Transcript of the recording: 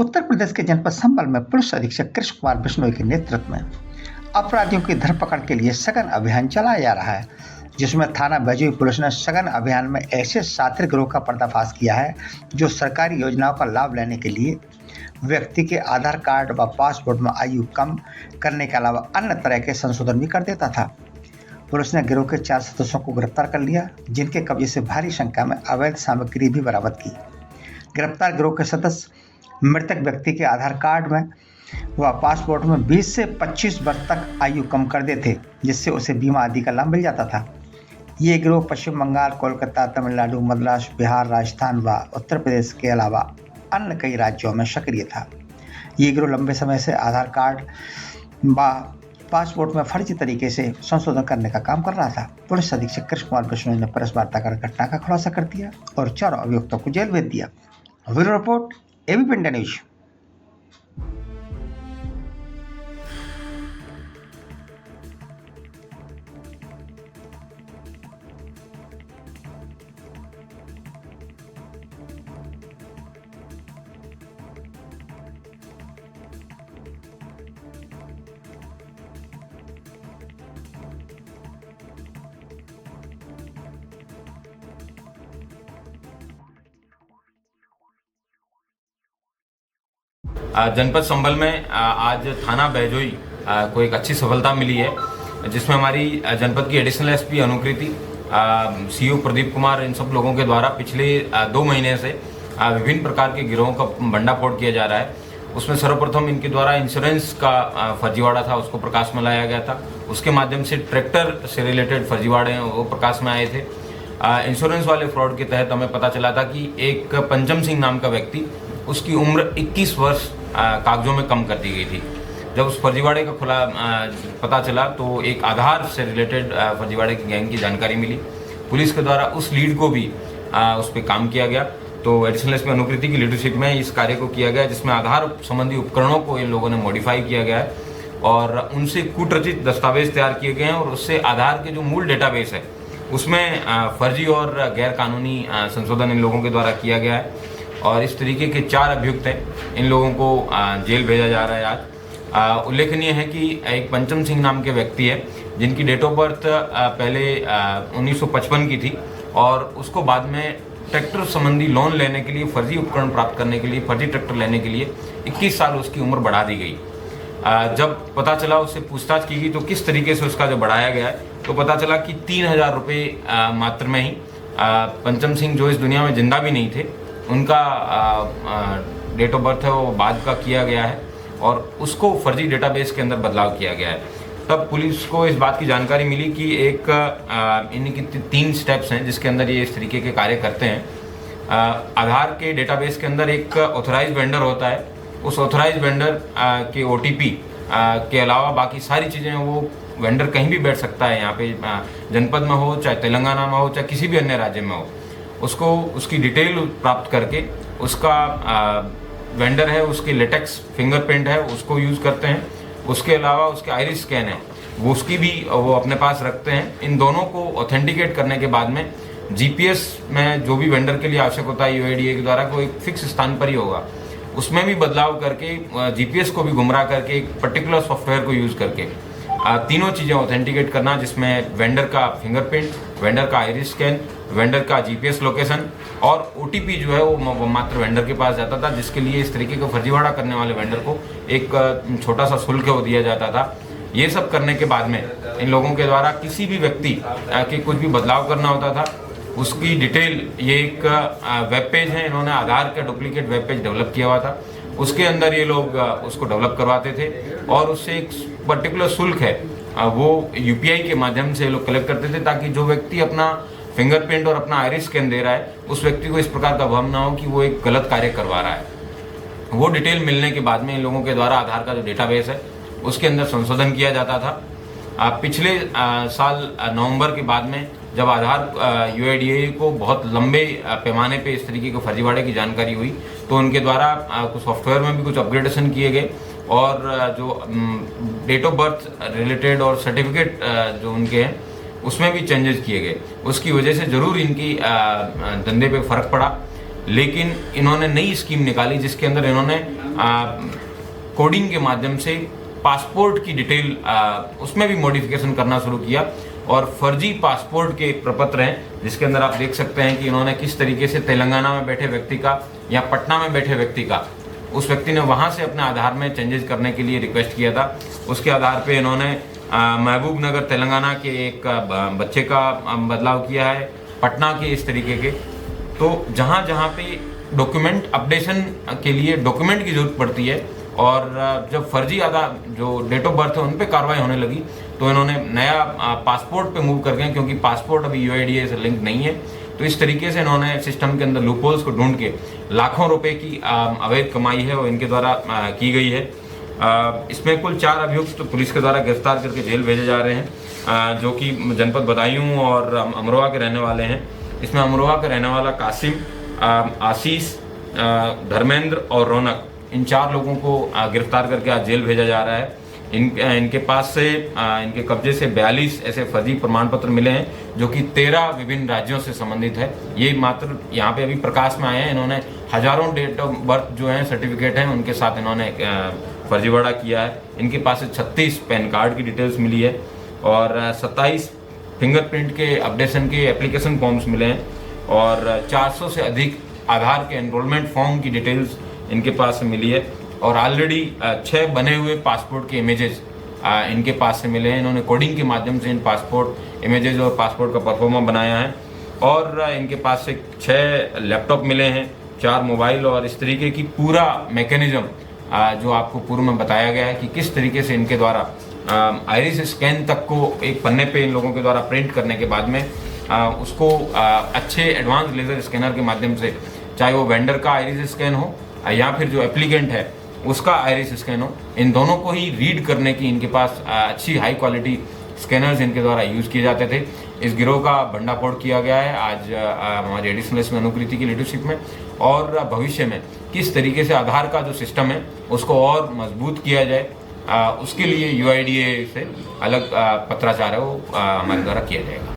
उत्तर प्रदेश के जनपद संभल में पुलिस अधीक्षक कृष्ण कुमार बिश्नोई के नेतृत्व में अपराधियों की धरपकड़ के लिए सघन अभियान चलाया जा रहा है, जिसमें थाना बैजूई पुलिस ने सघन अभियान में ऐसे शातिर गिरोह का पर्दाफाश किया है जो सरकारी योजनाओं का लाभ लेने के लिए व्यक्ति के आधार कार्ड व पासपोर्ट में आयु कम करने के अलावा अन्य तरह के संशोधन भी कर देता था। पुलिस ने गिरोह के 4 सदस्यों को गिरफ्तार कर लिया, जिनके कब्जे से भारी संख्या में अवैध सामग्री भी बरामद की। गिरफ्तार गिरोह के सदस्य मृतक व्यक्ति के आधार कार्ड में व पासपोर्ट में 20 से 25 वर्ष तक आयु कम कर देते, जिससे उसे बीमा आदि का लाभ मिल जाता था। ये गिरोह पश्चिम बंगाल, कोलकाता, तमिलनाडु, मद्रास, बिहार, राजस्थान व उत्तर प्रदेश के अलावा अन्य कई राज्यों में सक्रिय था। ये गिरोह लंबे समय से आधार कार्ड व पासपोर्ट में फर्जी तरीके से संशोधन करने का काम कर रहा था। पुलिस अधीक्षक कृष्ण कुमार बिश्नोई ने प्रेस वार्ता कर घटना का खुलासा कर दिया और 4 अभियुक्तों को जेल भेज दिया। Bureau report, ABP India news. जनपद संभल में आज थाना बैजोई को एक अच्छी सफलता मिली है, जिसमें हमारी जनपद की एडिशनल एसपी अनुकृति, सीओ प्रदीप कुमार, इन सब लोगों के द्वारा पिछले 2 महीने से विभिन्न प्रकार के गिरोहों का भंडाफोड़ किया जा रहा है। उसमें सर्वप्रथम इनके द्वारा इंश्योरेंस का फर्जीवाड़ा था, उसको प्रकाश में लाया गया था। उसके माध्यम से ट्रैक्टर से रिलेटेड फर्जीवाड़े वो प्रकाश में आए थे। इंश्योरेंस वाले फ्रॉड के तहत हमें पता चला था कि एक पंचम सिंह नाम का व्यक्ति, उसकी उम्र 21 वर्ष कागजों में कम कर दी गई थी। जब उस फर्जीवाड़े का पता चला तो एक आधार से रिलेटेड फर्जीवाड़े की गैंग की जानकारी मिली। पुलिस के द्वारा उस लीड को भी उस पर काम किया गया। तो एडिशनल एसपी अनुकृति की लीडरशिप में इस कार्य को किया गया, जिसमें आधार संबंधी उपकरणों को इन लोगों ने मॉडिफाई किया गया है और उनसे कूटरचित दस्तावेज तैयार किए गए हैं और उससे आधार के जो मूल डेटाबेस है उसमें फर्जी और गैर कानूनी संशोधन इन लोगों के द्वारा किया गया है। और इस तरीके के 4 अभियुक्त हैं, इन लोगों को जेल भेजा जा रहा है आज। उल्लेखनीय है कि एक पंचम सिंह नाम के व्यक्ति है, जिनकी डेट ऑफ बर्थ पहले 1955 की थी और उसको बाद में ट्रैक्टर संबंधी लोन लेने के लिए, फर्जी उपकरण प्राप्त करने के लिए, फर्जी ट्रैक्टर लेने के लिए 21 साल उसकी उम्र बढ़ा दी गई। जब पता चला, उससे पूछताछ की गई तो किस तरीके से उसका जो बढ़ाया गया है, तो पता चला कि 3000 रुपये मात्र में ही पंचम सिंह, जो इस दुनिया में जिंदा भी नहीं थे, उनका डेट ऑफ बर्थ है वो बाद का किया गया है और उसको फर्जी डेटाबेस के अंदर बदलाव किया गया है। तब पुलिस को इस बात की जानकारी मिली कि एक इनकी 3 स्टेप्स हैं जिसके अंदर ये इस तरीके के कार्य करते हैं। आधार के डेटाबेस के अंदर एक ऑथराइज वेंडर होता है, उस ऑथराइज वेंडर के OTP के अलावा बाकी सारी चीज़ें वो वेंडर कहीं भी बैठ सकता है, यहाँ पे जनपद में हो, चाहे तेलंगाना में हो, चाहे किसी भी अन्य राज्य में हो, उसको उसकी डिटेल प्राप्त करके उसका वेंडर है, उसकी लेटेक्स फिंगरप्रिंट है, उसको यूज़ करते हैं। उसके अलावा उसके आइरिस स्कैन है, वो उसकी भी वो अपने पास रखते हैं। इन दोनों को ऑथेंटिकेट करने के बाद में GPS में जो भी वेंडर के लिए आवश्यक होता है UIDAI के द्वारा, कोई फिक्स स्थान पर ही होगा, उसमें भी बदलाव करके GPS को भी गुमराह करके एक पर्टिकुलर सॉफ्टवेयर को यूज़ करके तीनों चीज़ें ऑथेंटिकेट करना, जिसमें वेंडर का फिंगरप्रिंट, वेंडर का आइरिस स्कैन, वेंडर का GPS लोकेशन और OTP जो है वो मात्र वेंडर के पास जाता था, जिसके लिए इस तरीके का फर्जीवाड़ा करने वाले वेंडर को एक छोटा सा शुल्क वो दिया जाता था। ये सब करने के बाद में इन लोगों के द्वारा किसी भी व्यक्ति के कुछ भी बदलाव करना होता था, उसकी डिटेल, ये एक वेब पेज है, इन्होंने आधार का डुप्लीकेट वेब पेज डेवलप किया हुआ था, उसके अंदर ये लोग उसको डेवलप करवाते थे और उससे एक पर्टिकुलर शुल्क है वो UPI के माध्यम से लोग कलेक्ट करते थे, ताकि जो व्यक्ति अपना फिंगरप्रिंट और अपना आइरिस स्कैन दे रहा है, उस व्यक्ति को इस प्रकार का भ्रम ना हो कि वो एक गलत कार्य करवा रहा है। वो डिटेल मिलने के बाद में इन लोगों के द्वारा आधार का जो डेटाबेस है उसके अंदर संशोधन किया जाता था। पिछले साल नवंबर के बाद में जब आधार UIDAI को बहुत लंबे पैमाने पे इस तरीके के फर्जीवाड़े की जानकारी हुई, तो उनके द्वारा कुछ सॉफ्टवेयर में भी कुछ अपग्रेडेशन किए गए और जो डेट ऑफ बर्थ रिलेटेड और सर्टिफिकेट जो उनके हैं उसमें भी चेंजेस किए गए। उसकी वजह से ज़रूर इनकी धंधे पे फ़र्क पड़ा। लेकिन इन्होंने नई स्कीम निकाली जिसके अंदर इन्होंने कोडिंग के माध्यम से पासपोर्ट की डिटेल उसमें भी मॉडिफिकेशन करना शुरू किया और फर्जी पासपोर्ट के एक प्रपत्र हैं जिसके अंदर आप देख सकते हैं कि इन्होंने किस तरीके से तेलंगाना में बैठे व्यक्ति का या पटना में बैठे व्यक्ति का, उस व्यक्ति ने वहां से अपने आधार में चेंजेस करने के लिए रिक्वेस्ट किया था। उसके आधार पे इन्होंने महबूब नगर तेलंगाना के एक बच्चे का बदलाव किया है, पटना के इस तरीके के। तो जहाँ जहाँ पे डॉक्यूमेंट अपडेशन के लिए डॉक्यूमेंट की जरूरत पड़ती है और जब फर्जी आधार जो डेट ऑफ बर्थ है उन पे कार्रवाई होने लगी तो इन्होंने नया पासपोर्ट पे मूव कर गए, क्योंकि पासपोर्ट अभी यूआईडीएआई से लिंक नहीं है। तो इस तरीके से इन्होंने सिस्टम के अंदर लूपहोल्स को ढूंढ के लाखों रुपए की अवैध कमाई है वो इनके द्वारा की गई है। इसमें कुल 4 अभियुक्त तो पुलिस के द्वारा गिरफ्तार करके जेल भेजे जा रहे हैं, जो कि जनपद बदायूं और अमरोहा के रहने वाले हैं। इसमें अमरोहा का रहने वाला कासिम, आशीष, धर्मेंद्र और रौनक, इन 4 लोगों को गिरफ्तार करके आज जेल भेजा जा रहा है। इनके पास से इनके कब्जे से 42 ऐसे फर्जी प्रमाण पत्र मिले हैं जो कि 13 विभिन्न राज्यों से संबंधित है। ये मात्र यहाँ पे अभी प्रकाश में आए हैं। इन्होंने हजारों डेट ऑफ बर्थ जो हैं सर्टिफिकेट हैं उनके साथ इन्होंने फर्जीवाड़ा किया है। इनके पास से 36 पैन कार्ड की डिटेल्स मिली है और 27 फिंगरप्रिंट के अपडेशन के एप्लीकेशन फॉर्म्स मिले हैं और 400 से अधिक आधार के एनरोलमेंट फॉर्म की डिटेल्स इनके पास से मिली है और ऑलरेडी 6 बने हुए पासपोर्ट के इमेजेस इनके पास से मिले हैं। इन्होंने कोडिंग के माध्यम से इन पासपोर्ट इमेजेस और पासपोर्ट का परफॉर्मा बनाया है और इनके पास से 6 लैपटॉप मिले हैं, 4 मोबाइल और इस तरीके की पूरा मैकेनिज्म जो आपको पूर्व में बताया गया है कि किस तरीके से इनके द्वारा आइरिस स्कैन तक को एक पन्ने पे इन लोगों के द्वारा प्रिंट करने के बाद में उसको अच्छे एडवांस लेजर स्कैनर के माध्यम से, चाहे वो वेंडर का आइरिस स्कैन हो या फिर जो एप्लीकेंट है उसका आइरिस स्कैन हो, इन दोनों को ही रीड करने की इनके पास अच्छी हाई क्वालिटी स्कैनर्स इनके द्वारा यूज़ किए जाते थे। इस गिरोह का भंडाफोड़ किया गया है आज हमारी एडिशनल एसपी अनुकृति की लीडरशिप में और भविष्य में किस तरीके से आधार का जो सिस्टम है उसको और मजबूत किया जाए, उसके लिए यूआईडीएआई से अलग पत्राचार है वो हमारे द्वारा किया जाएगा।